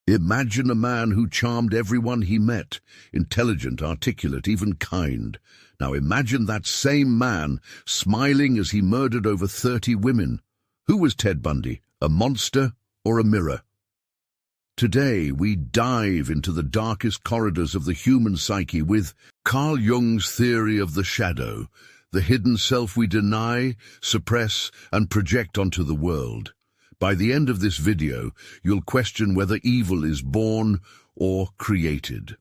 Imagine a man who charmed everyone he met, intelligent, articulate, even kind. Now imagine that same man smiling as he murdered over 30 women. Who was Ted Bundy, a monster or a mirror? Today we dive into the darkest corridors of the human psyche with Carl Jung's theory of the shadow, the hidden self we deny, suppress, and project onto the world. By the end of this video, you'll question whether evil is born or created.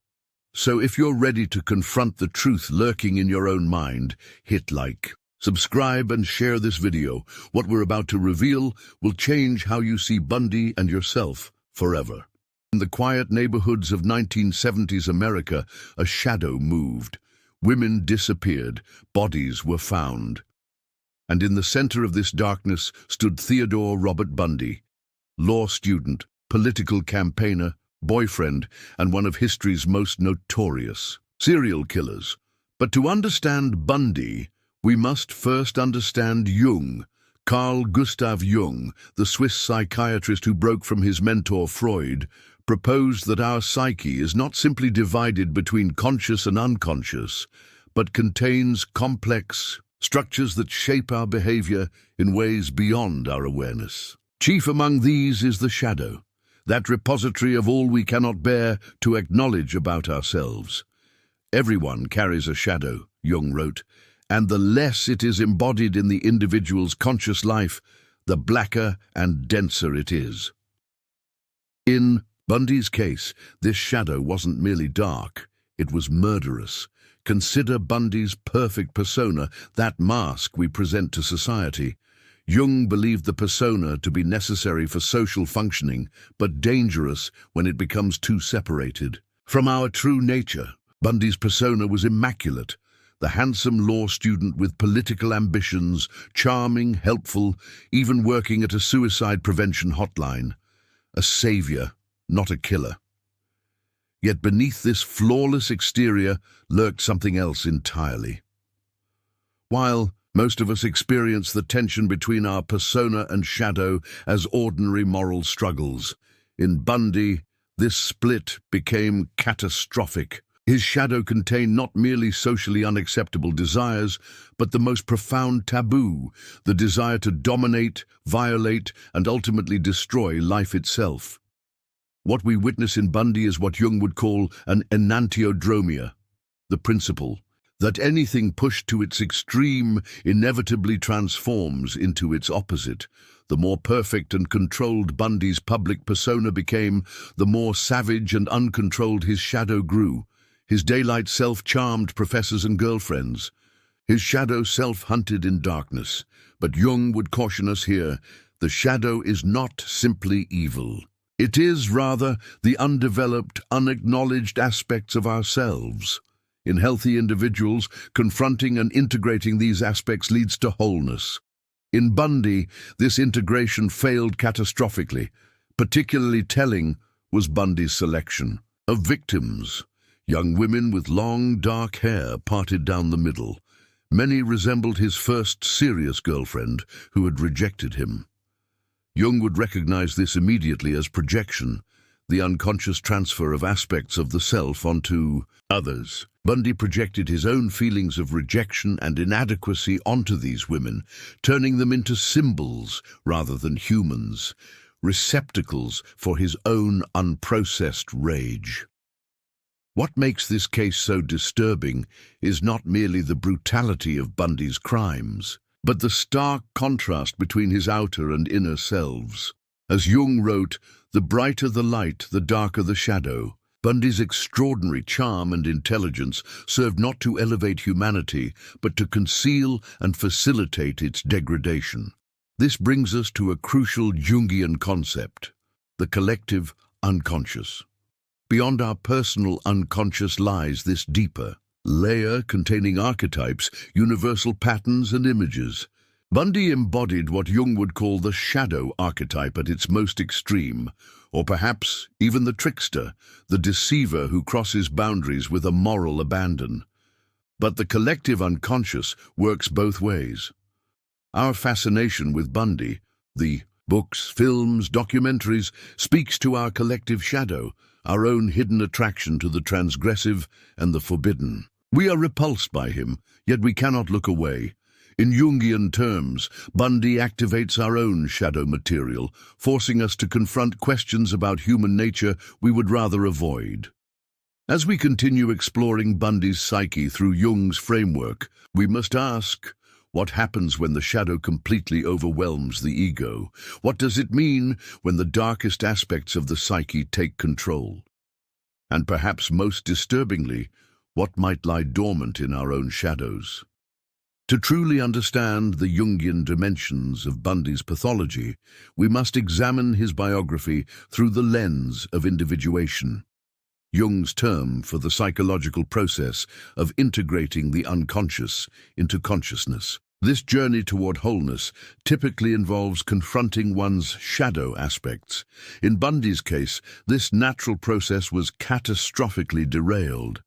So if you're ready to confront the truth lurking in your own mind, hit like, subscribe, and share this video. What we're about to reveal will change how you see Bundy and yourself forever. In the quiet neighborhoods of 1970s America, a shadow moved. Women disappeared, bodies were found. And in the center of this darkness stood Theodore Robert Bundy, law student, political campaigner, boyfriend, and one of history's most notorious serial killers. But to understand Bundy, we must first understand Jung. Carl Gustav Jung, the Swiss psychiatrist who broke from his mentor Freud, proposed that our psyche is not simply divided between conscious and unconscious, but contains complex structures that shape our behavior in ways beyond our awareness. Chief among these is the shadow, that repository of all we cannot bear to acknowledge about ourselves. Everyone carries a shadow, Jung wrote, and the less it is embodied in the individual's conscious life, the blacker and denser it is. In Bundy's case, this shadow wasn't merely dark, it was murderous. Consider Bundy's perfect persona, that mask we present to society. Jung believed the persona to be necessary for social functioning, but dangerous when it becomes too separated from our true nature. Bundy's persona was immaculate, the handsome law student with political ambitions, charming, helpful, even working at a suicide prevention hotline. A savior, not a killer. Yet beneath this flawless exterior lurked something else entirely. While most of us experience the tension between our persona and shadow as ordinary moral struggles, in Bundy, this split became catastrophic. His shadow contained not merely socially unacceptable desires, but the most profound taboo, the desire to dominate, violate, and ultimately destroy life itself. What we witness in Bundy is what Jung would call an enantiodromia, the principle that anything pushed to its extreme inevitably transforms into its opposite. The more perfect and controlled Bundy's public persona became, the more savage and uncontrolled his shadow grew. His daylight self charmed professors and girlfriends. His shadow self hunted in darkness. But Jung would caution us here, the shadow is not simply evil. It is, rather, the undeveloped, unacknowledged aspects of ourselves. In healthy individuals, confronting and integrating these aspects leads to wholeness. In Bundy, this integration failed catastrophically. Particularly telling was Bundy's selection of victims. Young women with long, dark hair parted down the middle. Many resembled his first serious girlfriend, who had rejected him. Jung would recognize this immediately as projection, the unconscious transfer of aspects of the self onto others. Bundy projected his own feelings of rejection and inadequacy onto these women, turning them into symbols rather than humans, receptacles for his own unprocessed rage. What makes this case so disturbing is not merely the brutality of Bundy's crimes, but the stark contrast between his outer and inner selves. As Jung wrote, the brighter the light, the darker the shadow. Bundy's extraordinary charm and intelligence served not to elevate humanity, but to conceal and facilitate its degradation. This brings us to a crucial Jungian concept, the collective unconscious. Beyond our personal unconscious lies this deeper layer containing archetypes, universal patterns and images. Bundy embodied what Jung would call the shadow archetype at its most extreme, or perhaps even the trickster, the deceiver who crosses boundaries with a moral abandon. But the collective unconscious works both ways. Our fascination with Bundy, the Books, films, documentaries speaks to our collective shadow, our own hidden attraction to the transgressive and the forbidden. We are repulsed by him, yet we cannot look away. In Jungian terms, Bundy activates our own shadow material, forcing us to confront questions about human nature we would rather avoid. As we continue exploring Bundy's psyche through Jung's framework, we must ask, what happens when the shadow completely overwhelms the ego? What does it mean when the darkest aspects of the psyche take control? And perhaps most disturbingly, what might lie dormant in our own shadows? To truly understand the Jungian dimensions of Bundy's pathology, we must examine his biography through the lens of individuation, Jung's term for the psychological process of integrating the unconscious into consciousness. This journey toward wholeness typically involves confronting one's shadow aspects. In Bundy's case, this natural process was catastrophically derailed.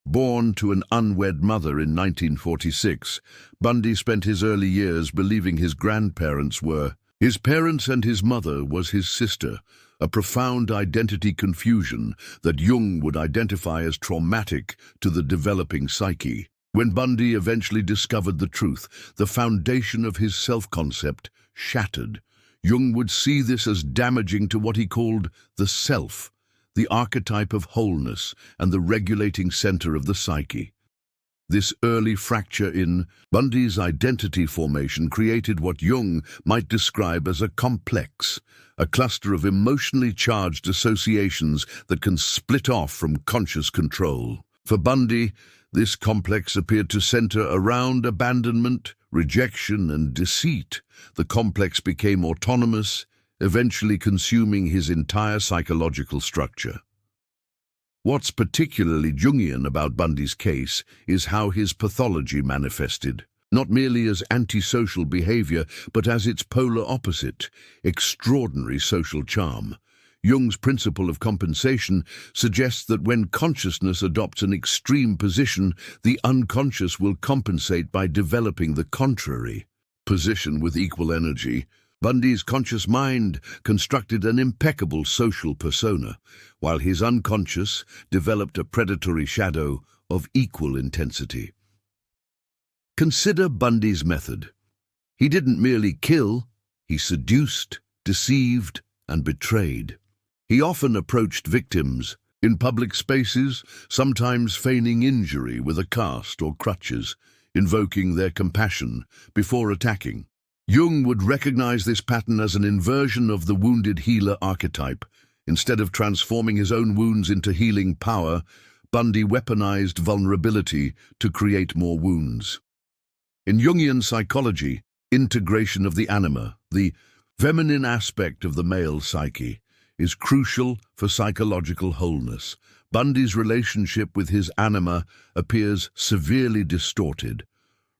Born to an unwed mother in 1946, Bundy spent his early years believing his grandparents were his parents and his mother was his sister, a profound identity confusion that Jung would identify as traumatic to the developing psyche. When Bundy eventually discovered the truth, the foundation of his self-concept shattered. Jung would see this as damaging to what he called the self, the archetype of wholeness and the regulating center of the psyche. This early fracture in Bundy's identity formation created what Jung might describe as a complex, a cluster of emotionally charged associations that can split off from conscious control. For Bundy, this complex appeared to center around abandonment, rejection, and deceit. The complex became autonomous, eventually consuming his entire psychological structure. What's particularly Jungian about Bundy's case is how his pathology manifested, not merely as antisocial behavior, but as its polar opposite, extraordinary social charm. Jung's principle of compensation suggests that when consciousness adopts an extreme position, the unconscious will compensate by developing the contrary position with equal energy. Bundy's conscious mind constructed an impeccable social persona, while his unconscious developed a predatory shadow of equal intensity. Consider Bundy's method. He didn't merely kill, he seduced, deceived, and betrayed. He often approached victims in public spaces, sometimes feigning injury with a cast or crutches, invoking their compassion before attacking. Jung would recognize this pattern as an inversion of the wounded healer archetype. Instead of transforming his own wounds into healing power, Bundy weaponized vulnerability to create more wounds. In Jungian psychology, integration of the anima, the feminine aspect of the male psyche, is crucial for psychological wholeness. Bundy's relationship with his anima appears severely distorted.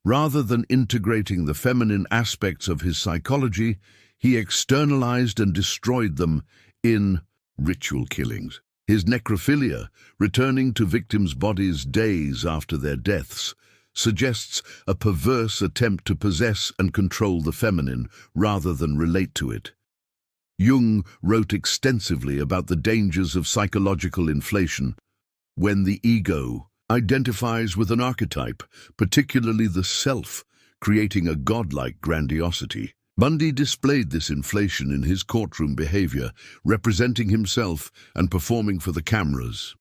Rather than integrating the feminine aspects of his psychology, he externalized and destroyed them in ritual killings. His necrophilia, returning to victims' bodies days after their deaths, suggests a perverse attempt to possess and control the feminine rather than relate to it. Jung wrote extensively about the dangers of psychological inflation when the ego identifies with an archetype, particularly the self, creating a godlike grandiosity. Bundy displayed this inflation in his courtroom behavior, representing himself and performing for the cameras.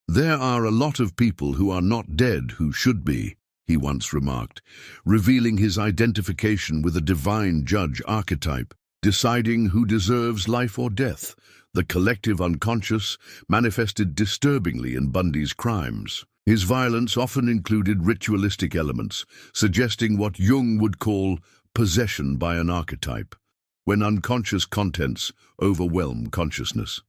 "There are a lot of people who are not dead who should be," he once remarked, revealing his identification with a divine judge archetype, deciding who deserves life or death. The collective unconscious manifested disturbingly in Bundy's crimes. His violence often included ritualistic elements, suggesting what Jung would call possession by an archetype, when unconscious contents overwhelm consciousness.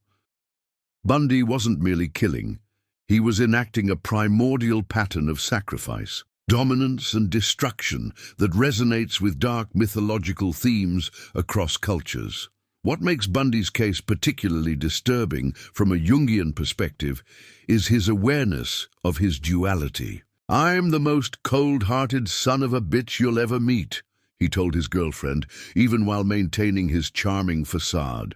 Bundy wasn't merely killing, he was enacting a primordial pattern of sacrifice, dominance and destruction that resonates with dark mythological themes across cultures. What makes Bundy's case particularly disturbing from a Jungian perspective is his awareness of his duality. "I'm the most cold-hearted son of a bitch you'll ever meet," he told his girlfriend, even while maintaining his charming facade.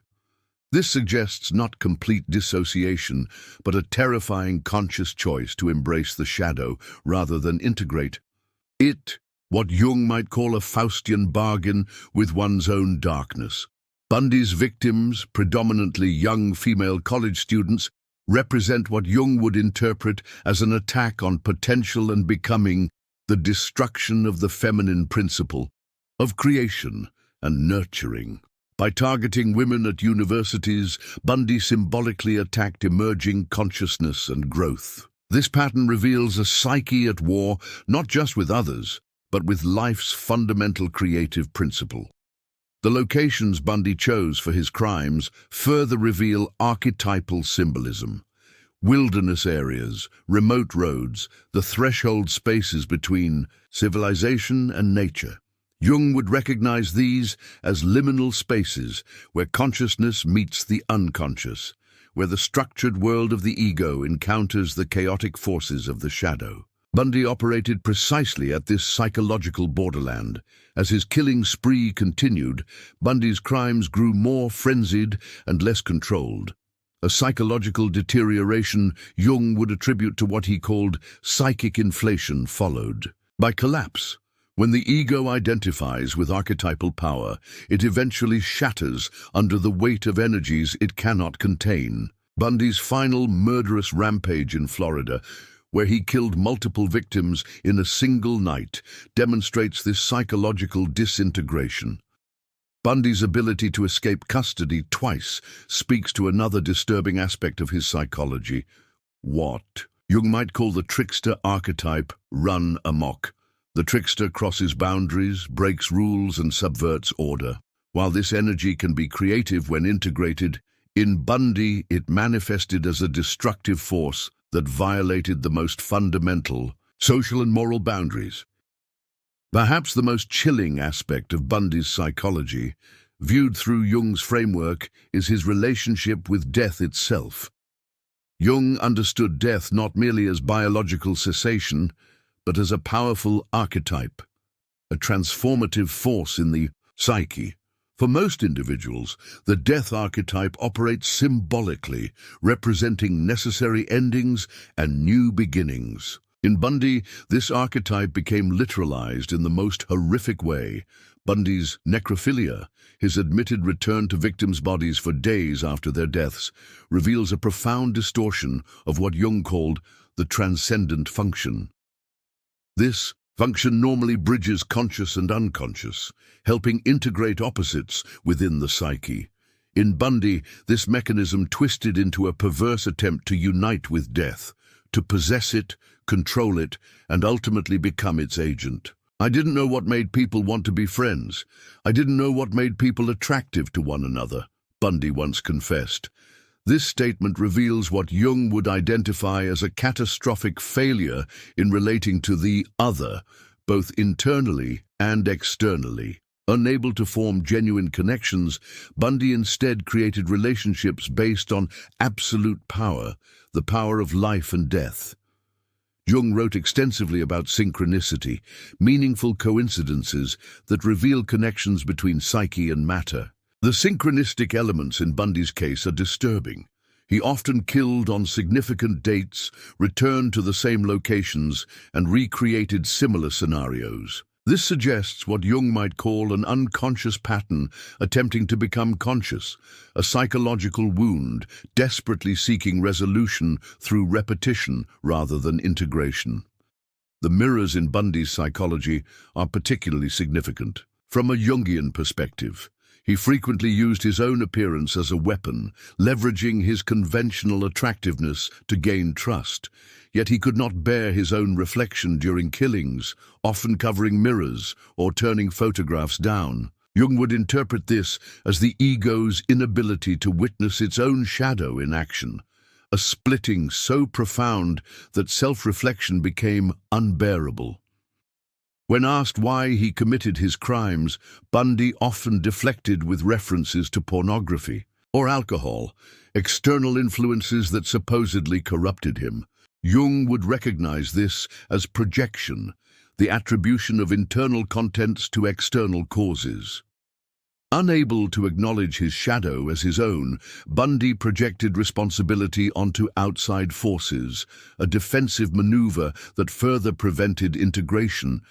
This suggests not complete dissociation, but a terrifying conscious choice to embrace the shadow rather than integrate it, what Jung might call a Faustian bargain with one's own darkness. Bundy's victims, predominantly young female college students, represent what Jung would interpret as an attack on potential and becoming, the destruction of the feminine principle of creation and nurturing. By targeting women at universities, Bundy symbolically attacked emerging consciousness and growth. This pattern reveals a psyche at war not just with others, but with life's fundamental creative principle. The locations Bundy chose for his crimes further reveal archetypal symbolism. Wilderness areas, remote roads, the threshold spaces between civilization and nature. Jung would recognize these as liminal spaces where consciousness meets the unconscious, where the structured world of the ego encounters the chaotic forces of the shadow. Bundy operated precisely at this psychological borderland. As his killing spree continued, Bundy's crimes grew more frenzied and less controlled. A psychological deterioration Jung would attribute to what he called psychic inflation followed. By collapse, when the ego identifies with archetypal power, it eventually shatters under the weight of energies it cannot contain. Bundy's final murderous rampage in Florida, where he killed multiple victims in a single night, demonstrates this psychological disintegration. Bundy's ability to escape custody twice speaks to another disturbing aspect of his psychology. What Jung might call the trickster archetype run amok. The trickster crosses boundaries, breaks rules, and subverts order. While this energy can be creative when integrated, in Bundy it manifested as a destructive force that violated the most fundamental social and moral boundaries. Perhaps the most chilling aspect of Bundy's psychology, viewed through Jung's framework, is his relationship with death itself. Jung understood death not merely as biological cessation, but as a powerful archetype, a transformative force in the psyche. For most individuals, the death archetype operates symbolically, representing necessary endings and new beginnings. In Bundy, this archetype became literalized in the most horrific way. Bundy's necrophilia, his admitted return to victims' bodies for days after their deaths, reveals a profound distortion of what Jung called the transcendent function. This function normally bridges conscious and unconscious, helping integrate opposites within the psyche. In Bundy, this mechanism twisted into a perverse attempt to unite with death, to possess it, control it, and ultimately become its agent. I didn't know what made people want to be friends. I didn't know what made people attractive to one another, Bundy once confessed. This statement reveals what Jung would identify as a catastrophic failure in relating to the other, both internally and externally. Unable to form genuine connections, Bundy instead created relationships based on absolute power, the power of life and death. Jung wrote extensively about synchronicity, meaningful coincidences that reveal connections between psyche and matter. The synchronistic elements in Bundy's case are disturbing. He often killed on significant dates, returned to the same locations, and recreated similar scenarios. This suggests what Jung might call an unconscious pattern attempting to become conscious, a psychological wound desperately seeking resolution through repetition rather than integration. The mirrors in Bundy's psychology are particularly significant. From a Jungian perspective, he frequently used his own appearance as a weapon, leveraging his conventional attractiveness to gain trust. Yet he could not bear his own reflection during killings, often covering mirrors or turning photographs down. Jung would interpret this as the ego's inability to witness its own shadow in action, a splitting so profound that self-reflection became unbearable. When asked why he committed his crimes, Bundy often deflected with references to pornography or alcohol, external influences that supposedly corrupted him. Jung would recognize this as projection, the attribution of internal contents to external causes. Unable to acknowledge his shadow as his own, Bundy projected responsibility onto outside forces, a defensive maneuver that further prevented integration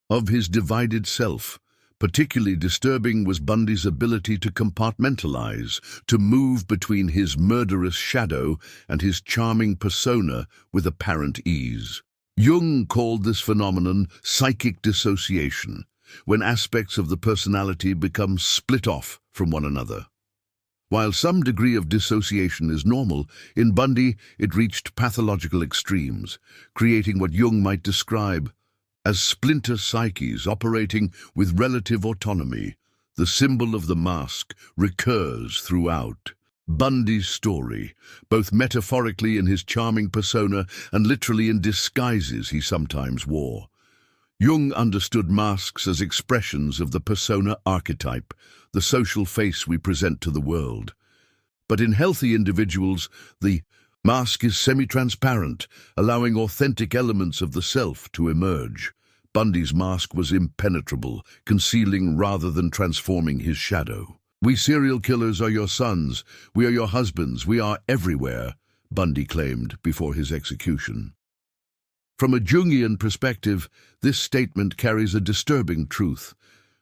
of his divided self. Particularly disturbing was Bundy's ability to compartmentalize, to move between his murderous shadow and his charming persona with apparent ease. Jung called this phenomenon psychic dissociation, when aspects of the personality become split off from one another. While some degree of dissociation is normal, in Bundy it reached pathological extremes, creating what Jung might describe as splinter psyches operating with relative autonomy. The symbol of the mask recurs throughout Bundy's story, both metaphorically in his charming persona and literally in disguises he sometimes wore. Jung understood masks as expressions of the persona archetype, the social face we present to the world. But in healthy individuals, the mask is semi-transparent, allowing authentic elements of the self to emerge. Bundy's mask was impenetrable, concealing rather than transforming his shadow. "We serial killers are your sons, we are your husbands, we are everywhere," Bundy claimed before his execution. From a Jungian perspective, this statement carries a disturbing truth,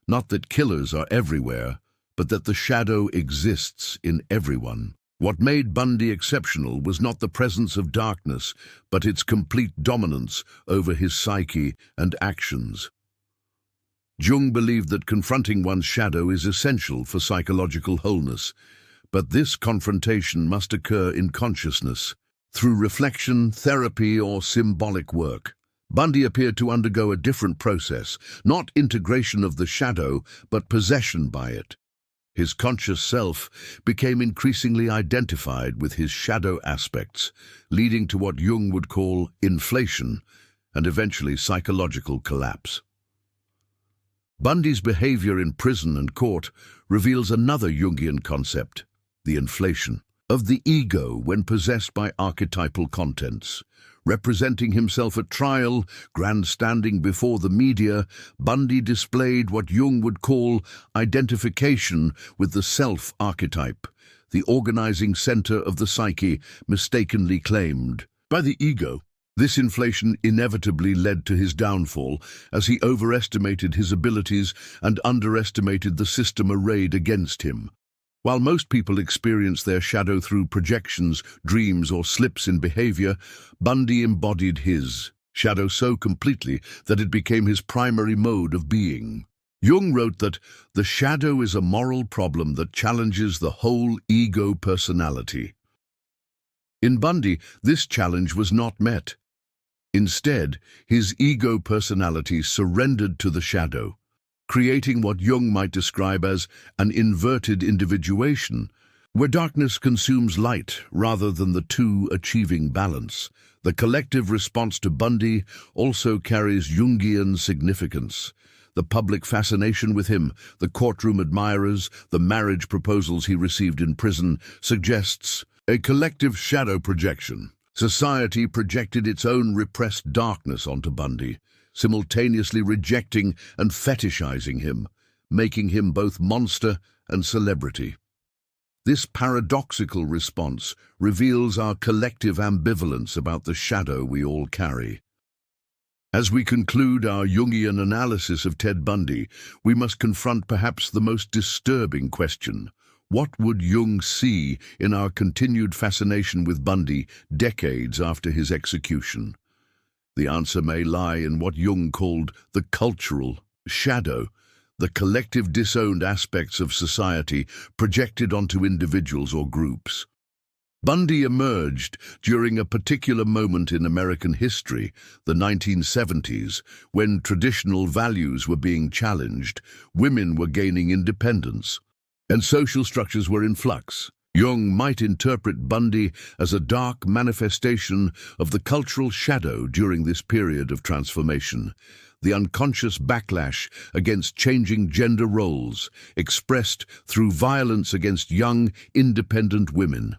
not that killers are everywhere, but that the shadow exists in everyone. What made Bundy exceptional was not the presence of darkness, but its complete dominance over his psyche and actions. Jung believed that confronting one's shadow is essential for psychological wholeness, but this confrontation must occur in consciousness, through reflection, therapy, or symbolic work. Bundy appeared to undergo a different process, not integration of the shadow, but possession by it. His conscious self became increasingly identified with his shadow aspects, leading to what Jung would call inflation and eventually psychological collapse. Bundy's behavior in prison and court reveals another Jungian concept, the inflation of the ego when possessed by archetypal contents. Representing himself at trial, grandstanding before the media, Bundy displayed what Jung would call identification with the self-archetype, the organizing center of the psyche, mistakenly claimed by the ego. This inflation inevitably led to his downfall, as he overestimated his abilities and underestimated the system arrayed against him. While most people experience their shadow through projections, dreams, or slips in behavior, Bundy embodied his shadow so completely that it became his primary mode of being. Jung wrote that the shadow is a moral problem that challenges the whole ego personality. In Bundy, this challenge was not met. Instead, his ego personality surrendered to the shadow, creating what Jung might describe as an inverted individuation, where darkness consumes light rather than the two achieving balance. The collective response to Bundy also carries Jungian significance. The public fascination with him, the courtroom admirers, the marriage proposals he received in prison, suggests a collective shadow projection. Society projected its own repressed darkness onto Bundy, simultaneously rejecting and fetishizing him, making him both monster and celebrity. This paradoxical response reveals our collective ambivalence about the shadow we all carry. As we conclude our Jungian analysis of Ted Bundy, we must confront perhaps the most disturbing question. What would Jung see in our continued fascination with Bundy decades after his execution? The answer may lie in what Jung called the cultural shadow, the collective disowned aspects of society projected onto individuals or groups. Bundy emerged during a particular moment in American history, the 1970s, when traditional values were being challenged, women were gaining independence, and social structures were in flux. Jung might interpret Bundy as a dark manifestation of the cultural shadow during this period of transformation, the unconscious backlash against changing gender roles, expressed through violence against young, independent women.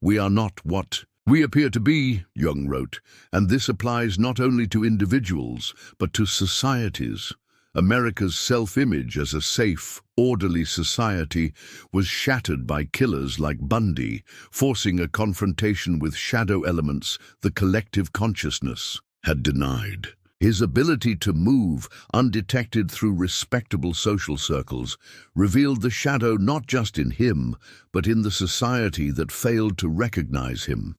We are not what "We appear to be," Jung wrote, and this applies not only to individuals, but to societies. America's self-image as a safe, orderly society was shattered by killers like Bundy, forcing a confrontation with shadow elements the collective consciousness had denied. His ability to move undetected through respectable social circles revealed the shadow not just in him, but in the society that failed to recognize him.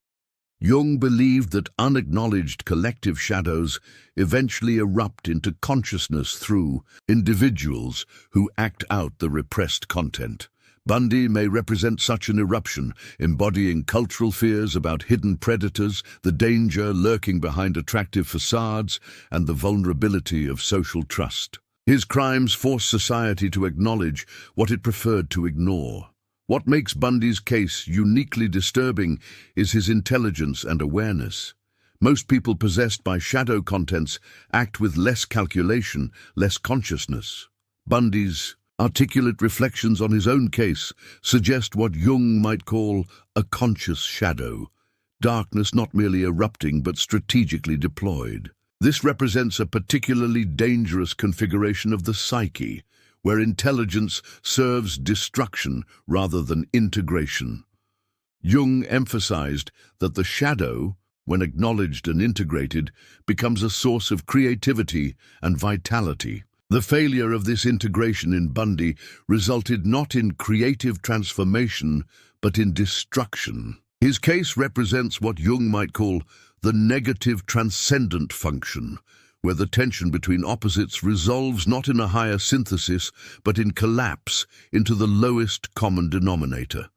Jung believed that unacknowledged collective shadows eventually erupt into consciousness through individuals who act out the repressed content. Bundy may represent such an eruption, embodying cultural fears about hidden predators, the danger lurking behind attractive facades, and the vulnerability of social trust. His crimes forced society to acknowledge what it preferred to ignore. What makes Bundy's case uniquely disturbing is his intelligence and awareness. Most people possessed by shadow contents act with less calculation, less consciousness. Bundy's articulate reflections on his own case suggest what Jung might call a conscious shadow, darkness not merely erupting but strategically deployed. This represents a particularly dangerous configuration of the psyche, where intelligence serves destruction rather than integration. Jung emphasized that the shadow, when acknowledged and integrated, becomes a source of creativity and vitality. The failure of this integration in Bundy resulted not in creative transformation, but in destruction. His case represents what Jung might call the negative transcendent function, where the tension between opposites resolves not in a higher synthesis, but in collapse into the lowest common denominator.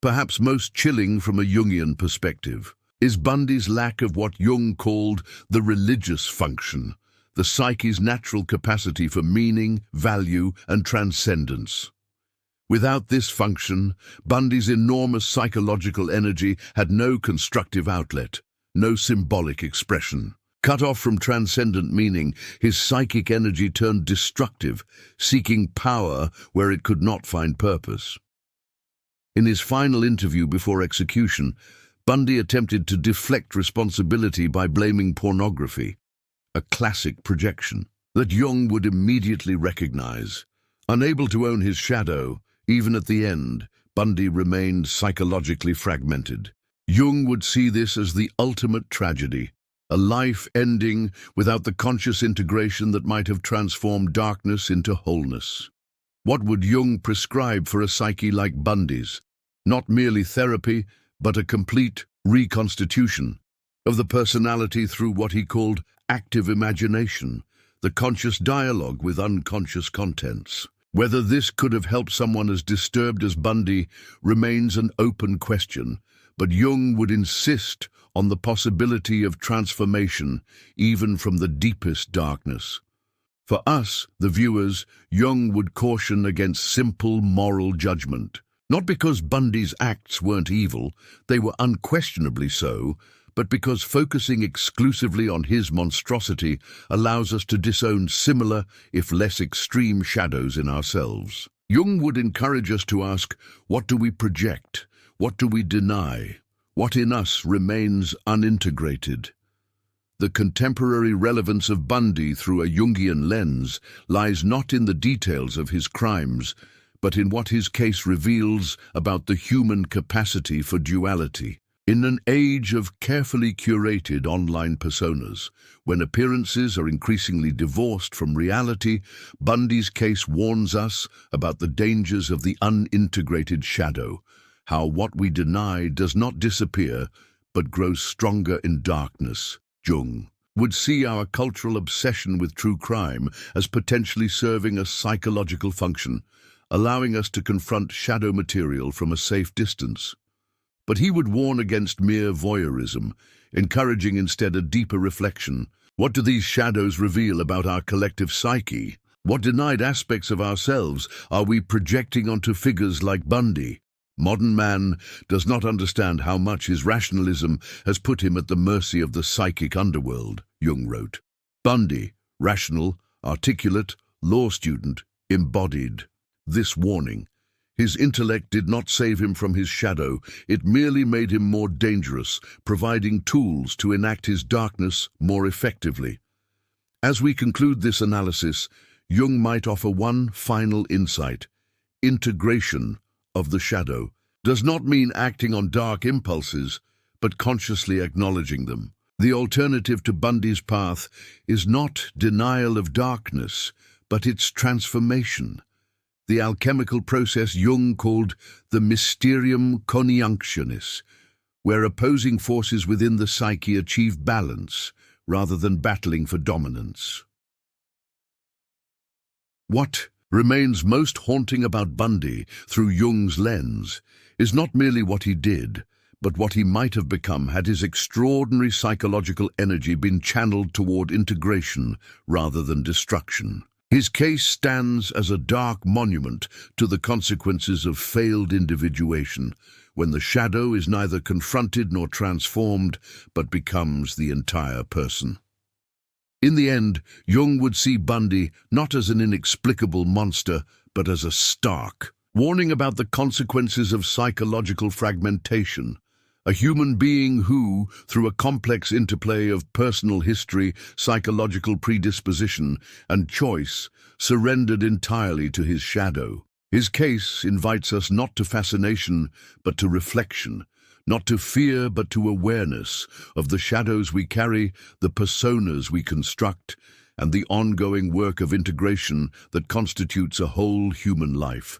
Perhaps most chilling from a Jungian perspective is Bundy's lack of what Jung called the religious function, the psyche's natural capacity for meaning, value, and transcendence. Without this function, Bundy's enormous psychological energy had no constructive outlet, no symbolic expression. Cut off from transcendent meaning, his psychic energy turned destructive, seeking power where it could not find purpose. In his final interview before execution, Bundy attempted to deflect responsibility by blaming pornography, a classic projection that Jung would immediately recognize. Unable to own his shadow, even at the end, Bundy remained psychologically fragmented. Jung would see this as the ultimate tragedy, a life ending without the conscious integration that might have transformed darkness into wholeness. What would Jung prescribe for a psyche like Bundy's? Not merely therapy, but a complete reconstitution of the personality through what he called active imagination, the conscious dialogue with unconscious contents. Whether this could have helped someone as disturbed as Bundy remains an open question, but Jung would insist on the possibility of transformation even from the deepest darkness. For us, the viewers, Jung would caution against simple moral judgment. Not because Bundy's acts weren't evil, they were unquestionably so, but because focusing exclusively on his monstrosity allows us to disown similar, if less extreme, shadows in ourselves. Jung would encourage us to ask, what do we project? What do we deny? What in us remains unintegrated? The contemporary relevance of Bundy through a Jungian lens lies not in the details of his crimes, but in what his case reveals about the human capacity for duality. In an age of carefully curated online personas, when appearances are increasingly divorced from reality, Bundy's case warns us about the dangers of the unintegrated shadow, how what we deny does not disappear, but grows stronger in darkness. Jung would see our cultural obsession with true crime as potentially serving a psychological function, allowing us to confront shadow material from a safe distance. But he would warn against mere voyeurism, encouraging instead a deeper reflection. What do these shadows reveal about our collective psyche? What denied aspects of ourselves are we projecting onto figures like Bundy? Modern man does not understand how much his rationalism has put him at the mercy of the psychic underworld, Jung wrote. Bundy, rational, articulate, law student, embodied this warning. His intellect did not save him from his shadow, it merely made him more dangerous, providing tools to enact his darkness more effectively. As we conclude this analysis, Jung might offer one final insight. Integration of the shadow does not mean acting on dark impulses, but consciously acknowledging them. The alternative to Bundy's path is not denial of darkness, but its transformation. The alchemical process Jung called the mysterium coniunctionis, where opposing forces within the psyche achieve balance rather than battling for dominance. What remains most haunting about Bundy through Jung's lens is not merely what he did, but what he might have become had his extraordinary psychological energy been channeled toward integration rather than destruction. His case stands as a dark monument to the consequences of failed individuation, when the shadow is neither confronted nor transformed, but becomes the entire person. In the end, Jung would see Bundy not as an inexplicable monster, but as a stark warning about the consequences of psychological fragmentation, a human being who, through a complex interplay of personal history, psychological predisposition, and choice, surrendered entirely to his shadow. His case invites us not to fascination, but to reflection, not to fear, but to awareness of the shadows we carry, the personas we construct, and the ongoing work of integration that constitutes a whole human life.